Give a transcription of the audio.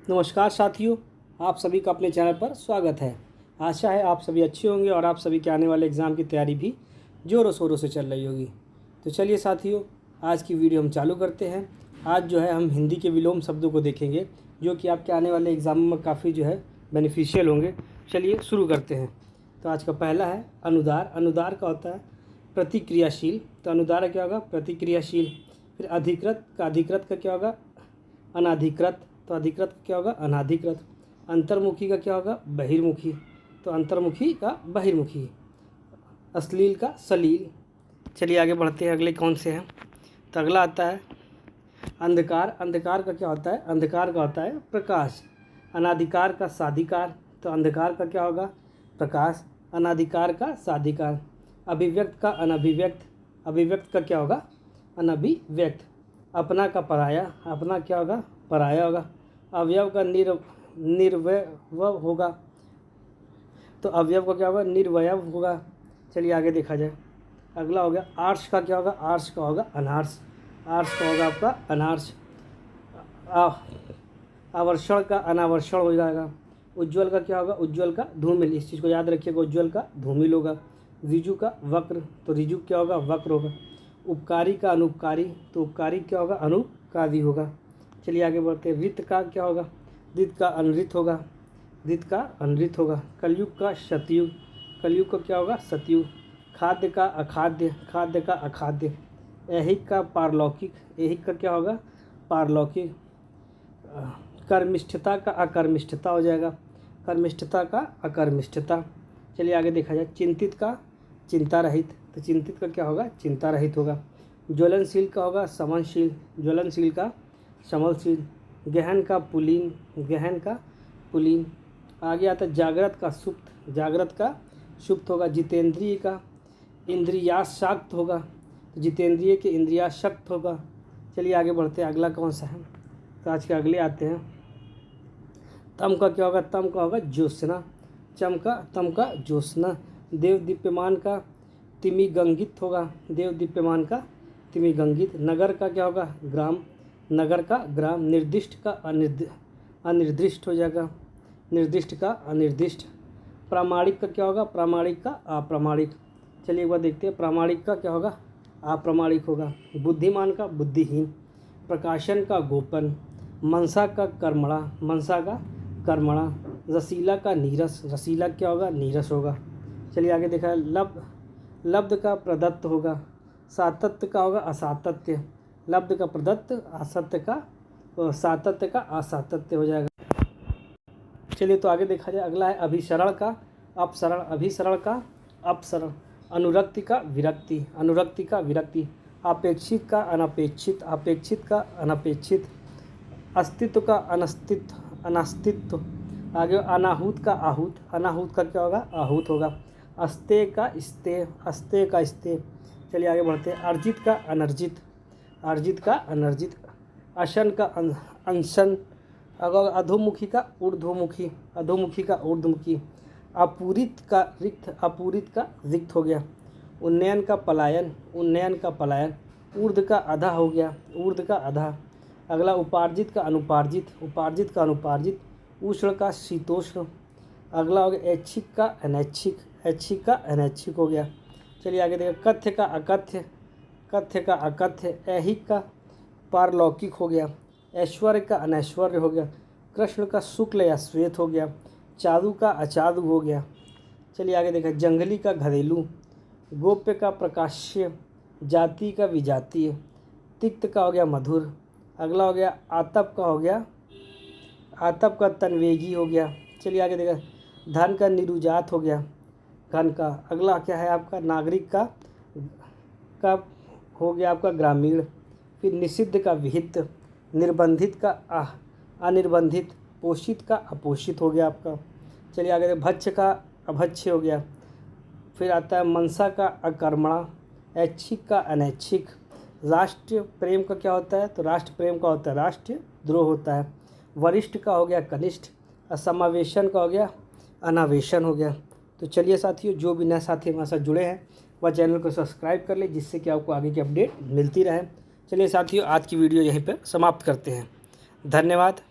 नमस्कार साथियों, आप सभी का अपने चैनल पर स्वागत है। आशा है आप सभी अच्छे होंगे और आप सभी के आने वाले एग्ज़ाम की तैयारी भी ज़ोरों शोरों से चल रही होगी। तो चलिए साथियों, आज की वीडियो हम चालू करते हैं। आज जो है हम हिंदी के विलोम शब्दों को देखेंगे, जो कि आपके आने वाले एग्ज़ाम में काफ़ी जो है बेनिफिशियल होंगे। चलिए शुरू करते हैं। तो आज का पहला है अनुदार। अनुदार का होता है प्रतिक्रियाशील। तो अनुदार क्या होगा? प्रतिक्रियाशील। फिर अधिकृत का क्या होगा? अनाधिकृत। तो अधिकृत का क्या होगा? अनाधिकृत। अंतर्मुखी का क्या होगा? बहिर्मुखी। तो अंतर्मुखी का बहिर्मुखी। अश्लील का सलील। चलिए आगे बढ़ते हैं, अगले कौन से हैं। तो अगला आता है अंधकार। अंधकार का क्या होता है? अंधकार का होता है प्रकाश। अनाधिकार का साधिकार। तो अंधकार का क्या होगा? प्रकाश। अनाधिकार का साधिकार। अभिव्यक्त का अनभिव्यक्त। अभिव्यक्त का क्या होगा? अनभिव्यक्त। अपना का पराया। अपना क्या होगा? पराया होगा। अवयव का निर्वय होगा। तो अवयव का क्या होगा? निर्वयव होगा। चलिए आगे देखा जाए। अगला हो गया आर्ष का क्या होगा? आर्ष का होगा अनार्ष। आर्ष का होगा आपका अनार्ष। आवर्षण का अनावर्षण हो जाएगा। उज्ज्वल का क्या होगा? उज्ज्वल का धूमिल। इस चीज़ को याद रखिएगा, उज्ज्वल का धूमिल होगा। ऋजु का वक्र। तो ऋजु क्या होगा? वक्र होगा। उपकारी का अनुपकारी। तो उपकारी क्या होगा? अनुपकारी होगा। चलिए आगे बढ़ते हैं। रित का क्या होगा? रित का अनृत होगा। रित का अनृत होगा। कलयुग का सतयुग। कलयुग का क्या होगा? सतयुग। खाद्य का अखाद्य। खाद्य का अखाद्य। ऐहिक का पारलौकिक। ऐहिक का क्या होगा? पारलौकिक। कर्मिष्ठता का अकर्मिष्ठता हो जाएगा। कर्मिष्ठता का अकर्मिष्ठता। चलिए आगे देखा जाए। चिंतित का चिंता रहित। तो चिंतित का क्या होगा? चिंता रहित होगा। ज्वलनशील का होगा समनशील। ज्वलनशील का समलशील। गहन का पुलीन। गहन का पुलीन। आगे आता है जागृत का सुप्त। जागृत का सुप्त होगा। जितेंद्रिय का इंद्रियाशक्त होगा। तो जितेंद्रिय के इंद्रियाशक्त होगा। चलिए आगे बढ़ते हैं, अगला कौन सा है। तो आज के अगले आते हैं। तम का क्या होगा? तम का होगा ज्योत्सना। तम का ज्योत्सना। देव दीप्यमान का तिमिगंगित होगा। देव दीप्यमान का तिमिगंगित। नगर का क्या होगा? ग्राम। नगर का ग्राम। निर्दिष्ट का अनिर्दिष्ट हो जाएगा। निर्दिष्ट का अनिर्दिष्ट। प्रामाणिक का क्या होगा? प्रामाणिक का अप्रामाणिक। चलिए एक बार देखते हैं। प्रामाणिक का क्या होगा? अप्रामाणिक होगा। बुद्धिमान का बुद्धिहीन। प्रकाशन का गोपन। मनसा का कर्मणा। मनसा का कर्मणा। रसीला का नीरस। रसीला क्या होगा? नीरस होगा। चलिए आगे देखा है। लब्ध का प्रदत्त होगा। सातत्य का होगा असातत्य। लब्ध का प्रदत्त, असत्य का सातत्य का असातत्य हो जाएगा। चलिए तो आगे देखा जाए। अगला है अभिसरण का अपसरण। अभिसरण का अपसरण। अनुरक्ति का विरक्ति। अनुरक्ति का विरक्ति। अपेक्षित का अनपेक्षित। अपेक्षित का अनपेक्षित। अस्तित्व का अनस्तित्व। अनास्तित्व। आगे अनाहूत का आहूत। अनाहूत का क्या होगा? आहूत होगा। अस्तेय का स्तेय। अस्तेय का स्तेय। चलिए आगे बढ़ते हैं। अर्जित का अनर्जित। अर्जित का अनर्जित। अशन का अनशन। अगर अधोमुखी का ऊर्ध्वमुखी। अधोमुखी का ऊर्ध्वमुखी। अपूरित का रिक्त। अपूरित का रिक्त हो गया। उन्नयन का पलायन। उन्नयन का पलायन। ऊर्ध्व का आधा हो गया। ऊर्ध्व का आधा। अगला उपार्जित का अनुपार्जित। उपार्जित का अनुपार्जित। उष्ण का शीतोष्ण। अगला हो गया ऐच्छिक का अनैच्छिक। ऐच्छिक का अनैच्छिक हो गया। चलिए आगे देखिए। कथ्य का अकथ्य। कथ्य का अकथ्य। ऐहिक का पारलौकिक हो गया। ऐश्वर्य का अनैश्वर्य हो गया। कृष्ण का शुक्ल या श्वेत हो गया। चारु का अचारु हो गया। चलिए आगे देखा। जंगली का घरेलू। गोप्य का प्रकाश्य। जाति का विजातीय। तिक्त का हो गया मधुर। अगला हो गया आतप का हो गया। आतप का तन्वेगी हो गया। चलिए आगे देखा। धन का निरुजात हो गया। घन का। अगला क्या है आपका? नागरिक का हो गया आपका ग्रामीण। फिर निषिद्ध का विहित। निर्बंधित का अनिर्बंधित। पोषित का अपोषित हो गया आपका। चलिए आगे भक्ष्य का अभक्ष्य हो गया। फिर आता है मनसा का अकर्मणा। ऐच्छिक का अनैच्छिक। राष्ट्र प्रेम का क्या होता है? तो राष्ट्र प्रेम का होता है राष्ट्र द्रोह होता है। वरिष्ठ का हो गया कनिष्ठ। असमावेशन का हो गया अनावेशन हो गया। तो चलिए साथियों, जो भी नए साथी हमारे साथ जुड़े हैं वह चैनल को सब्सक्राइब कर ले, जिससे कि आपको आगे की अपडेट मिलती रहे। चलिए साथियों, आज की वीडियो यहीं पर समाप्त करते हैं। धन्यवाद।